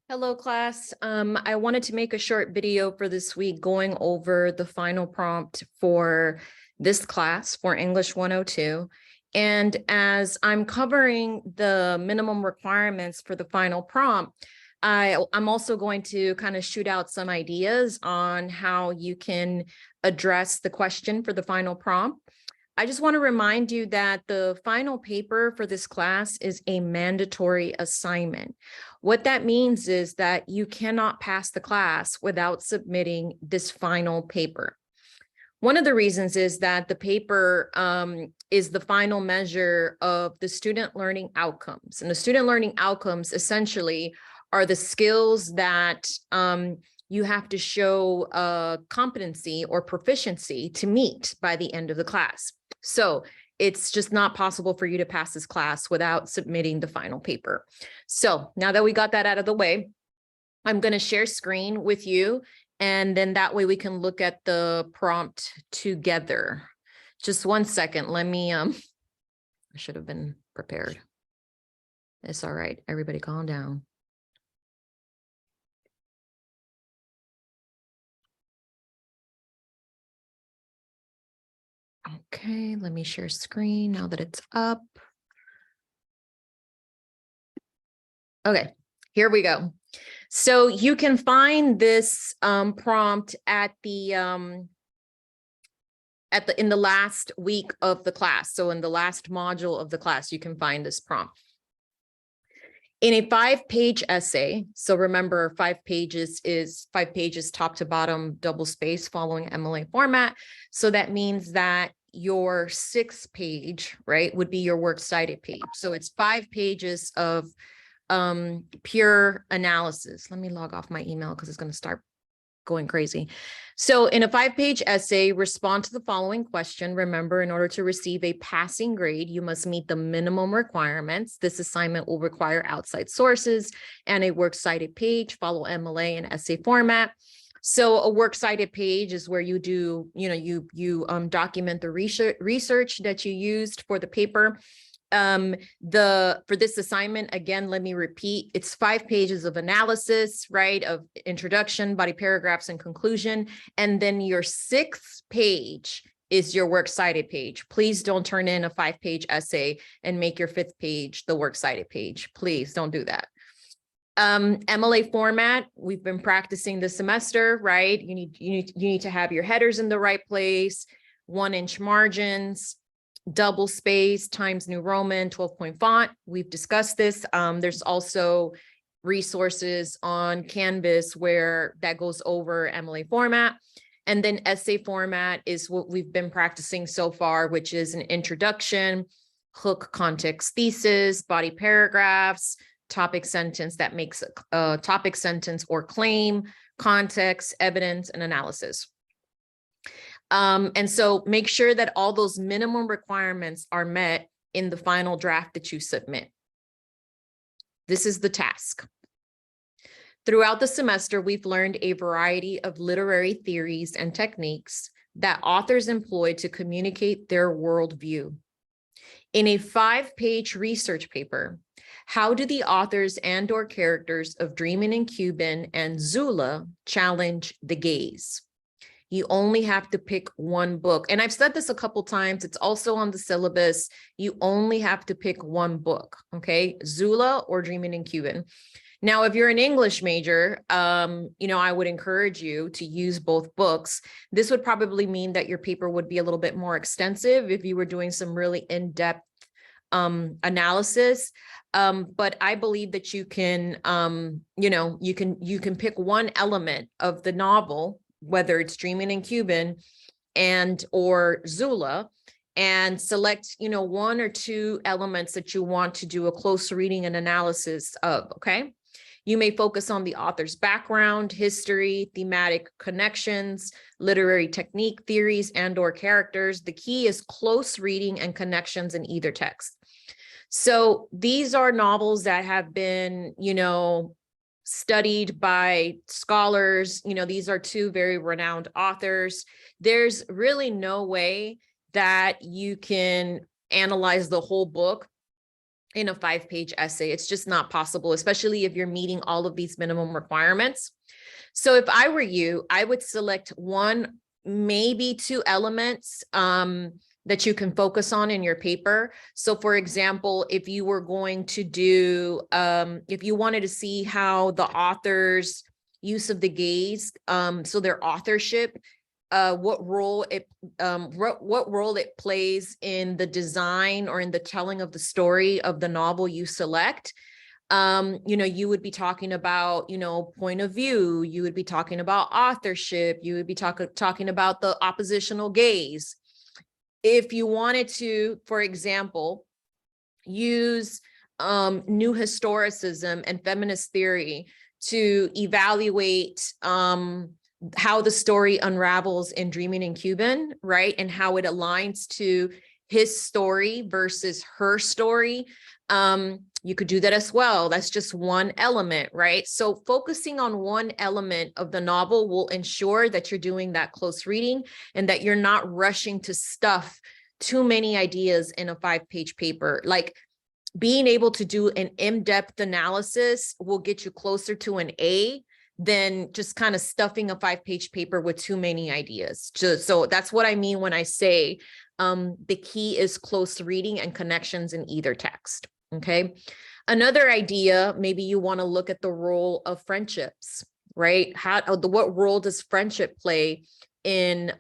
Hello, class. I wanted to make a short video for this week going over the final prompt for this class for English 102. And as I'm covering the minimum requirements for the final prompt, I'm also going to kind of shoot out some ideas on how you can address the question for the final prompt. I just want to remind you that the final paper for this class is a mandatory assignment. What that means is that you cannot pass the class without submitting this final paper. One of the reasons is that the paper is the final measure of the student learning outcomes. And the student learning outcomes essentially are the skills that you have to show competency or proficiency to meet by the end of the class. So it's just not possible for you to pass this class without submitting the final paper. So now that we got that out of the way, I'm going to share screen with you, and then that way we can look at the prompt together. Just 1 second. Let me, I should have been prepared. It's all right. Everybody calm down. Okay, let me share screen now that it's up. Okay, here we go. So you can find this prompt at the in the last week of the class. So in the last module of the class, you can find this prompt. In a 5-page essay, so remember 5 pages is 5 pages top to bottom, double space following MLA format. So that means that your 6th page, right, would be your works cited page. So it's 5 pages of pure analysis. Let me log off my email because it's going to start going crazy. So in a 5-page essay, respond to the following question. Remember, in order to receive a passing grade, you must meet the minimum requirements. This assignment will require outside sources and a works cited page, follow MLA and essay format. So a works cited page is where you do, you document the research that you used for the paper. For this assignment, again, let me repeat, it's 5 pages of analysis, right, of introduction, body paragraphs, and conclusion. And then your 6th page is your works cited page. Please don't turn in a 5-page essay and make your 5th page the works cited page. Please don't do that. MLA format, we've been practicing this semester, right? You need to have your headers in the right place, 1-inch margins, double space, Times New Roman, 12-point font. We've discussed this. There's also resources on Canvas where that goes over MLA format. And then essay format is what we've been practicing so far, which is an introduction, hook, context, thesis, body paragraphs, topic sentence that makes a topic sentence or claim, context, evidence, and analysis. And so make sure that all those minimum requirements are met in the final draft that you submit. This is the task. Throughout the semester, we've learned a variety of literary theories and techniques that authors employ to communicate their worldview. In a 5-page research paper, how do the authors and/or characters of Dreamin' in Cuban and Zula challenge the gaze? You only have to pick one book. And I've said this a couple times. It's also on the syllabus. You only have to pick one book, okay? Zula or Dreamin' in Cuban. Now, if you're an English major, I would encourage you to use both books. This would probably mean that your paper would be a little bit more extensive if you were doing some really in-depth analysis. But I believe that you can, you can pick one element of the novel, whether it's Dreamin' in Cuban or Zula, and select, 1 or 2 elements that you want to do a close reading and analysis of, okay? You may focus on the author's background, history, thematic connections, literary technique, theories, and/or characters. The key is close reading and connections in either text. So these are novels that have been, studied by scholars. These are 2 very renowned authors. There's really no way that you can analyze the whole book in a 5-page essay. It's just not possible, especially if you're meeting all of these minimum requirements. So if I were you, I would select one, maybe 2 elements that you can focus on in your paper. So for example, if you were going to do, if you wanted to see how the author's use of the gaze, so their authorship, what role it plays in the design or in the telling of the story of the novel you select. You would be talking about, point of view, you would be talking about authorship, you would be talking about the oppositional gaze. If you wanted to, for example, use new historicism and feminist theory to evaluate how the story unravels in Dreaming in Cuban, right? And how it aligns to his story versus her story. You could do that as well. That's just one element, right? So focusing on one element of the novel will ensure that you're doing that close reading and that you're not rushing to stuff too many ideas in a 5-page paper. Like, being able to do an in-depth analysis will get you closer to an A than just kind of stuffing a 5-page paper with too many ideas. So that's what I mean when I say the key is close reading and connections in either text. Okay. Another idea, maybe you want to look at the role of friendships, right? What role does friendship play in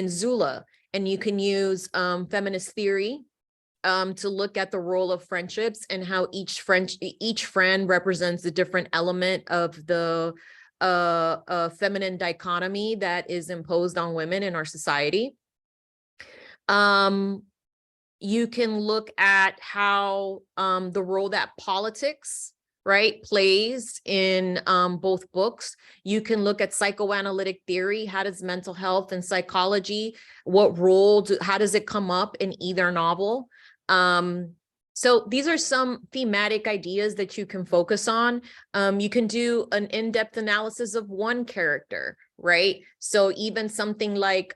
Zula? And you can use feminist theory to look at the role of friendships and how each friend represents a different element of the feminine dichotomy that is imposed on women in our society. You can look at how the role that politics, right, plays in both books. You can look at psychoanalytic theory. How does mental health and psychology, how does it come up in either novel? So these are some thematic ideas that you can focus on. You can do an in-depth analysis of one character, right? So even something like,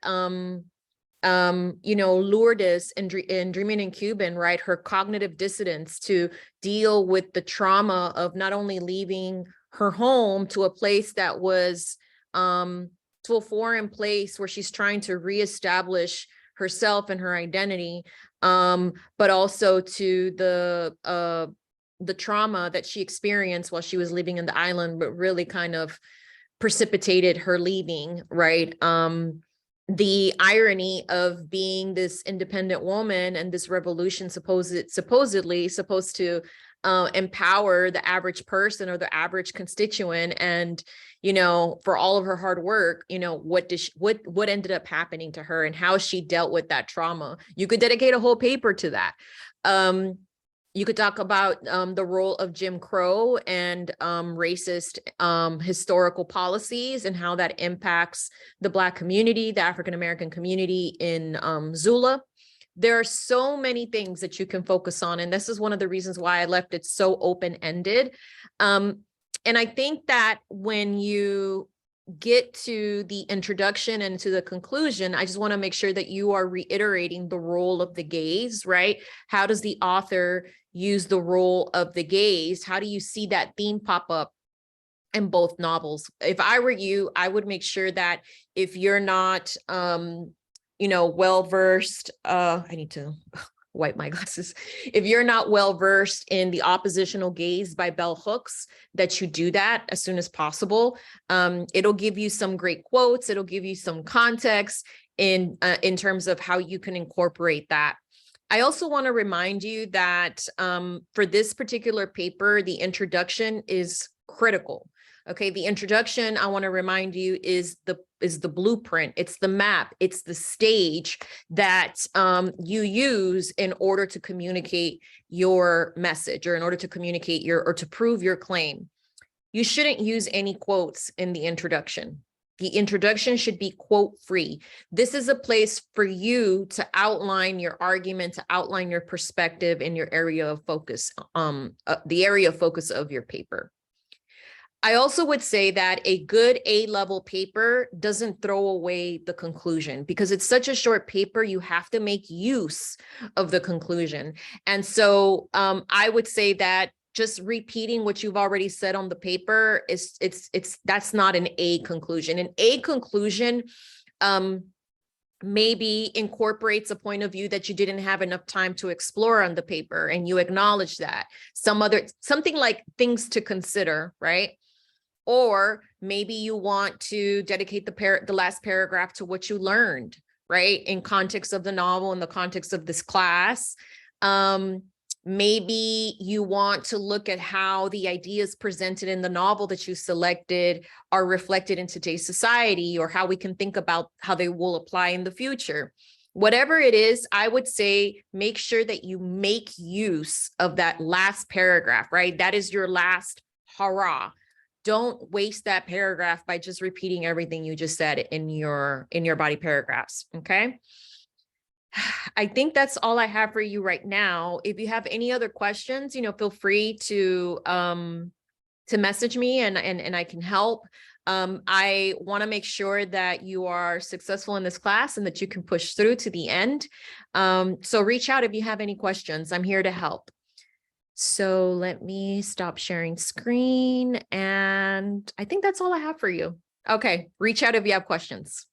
Lourdes in Dreaming in Cuban, right? Her cognitive dissonance to deal with the trauma of not only leaving her home to a place that was, to a foreign place where she's trying to reestablish herself and her identity, but also to the trauma that she experienced while she was living in the island, but really kind of precipitated her leaving, right? The irony of being this independent woman and this revolution supposedly supposed to empower the average person or the average constituent, and for all of her hard work, what ended up happening to her and how she dealt with that trauma. You could dedicate a whole paper to that. You could talk about the role of Jim Crow and racist historical policies and how that impacts the Black community, the African-American community in Zula. There are so many things that you can focus on. And this is one of the reasons why I left it so open-ended. And I think that when you get to the introduction and to the conclusion, I just want to make sure that you are reiterating the role of the gaze, right? How does the author use the role of the gaze? How do you see that theme pop up in both novels? If I were you, I would make sure that if you're not, well-versed, I need to wipe my glasses. If you're not well-versed in The Oppositional Gaze by Bell Hooks, that you do that as soon as possible. It'll give you some great quotes. It'll give you some context in terms of how you can incorporate that. I also want to remind you that for this particular paper, the introduction is critical. Okay, the introduction, I want to remind you, is the blueprint. It's the map. It's the stage that you use in order to communicate your message, or in order to communicate or to prove your claim. You shouldn't use any quotes in the introduction. The introduction should be quote free. This is a place for you to outline your argument, to outline your perspective in your area of focus, the area of focus of your paper. I also would say that a good A-level paper doesn't throw away the conclusion because it's such a short paper, you have to make use of the conclusion. And so I would say that just repeating what you've already said on the paper is that's not an A conclusion. An A conclusion maybe incorporates a point of view that you didn't have enough time to explore on the paper, and you acknowledge that. Something like things to consider, right? Or maybe you want to dedicate the last paragraph to what you learned, right? In context of the novel, in the context of this class. Maybe you want to look at how the ideas presented in the novel that you selected are reflected in today's society, or how we can think about how they will apply in the future. Whatever it is, I would say make sure that you make use of that last paragraph, right? That is your last hurrah. Don't waste that paragraph by just repeating everything you just said in your body paragraphs, okay? I think that's all I have for you right now. If you have any other questions, feel free to message me and I can help. I want to make sure that you are successful in this class and that you can push through to the end. So reach out if you have any questions. I'm here to help. So let me stop sharing screen, and I think that's all I have for you. Okay, reach out if you have questions.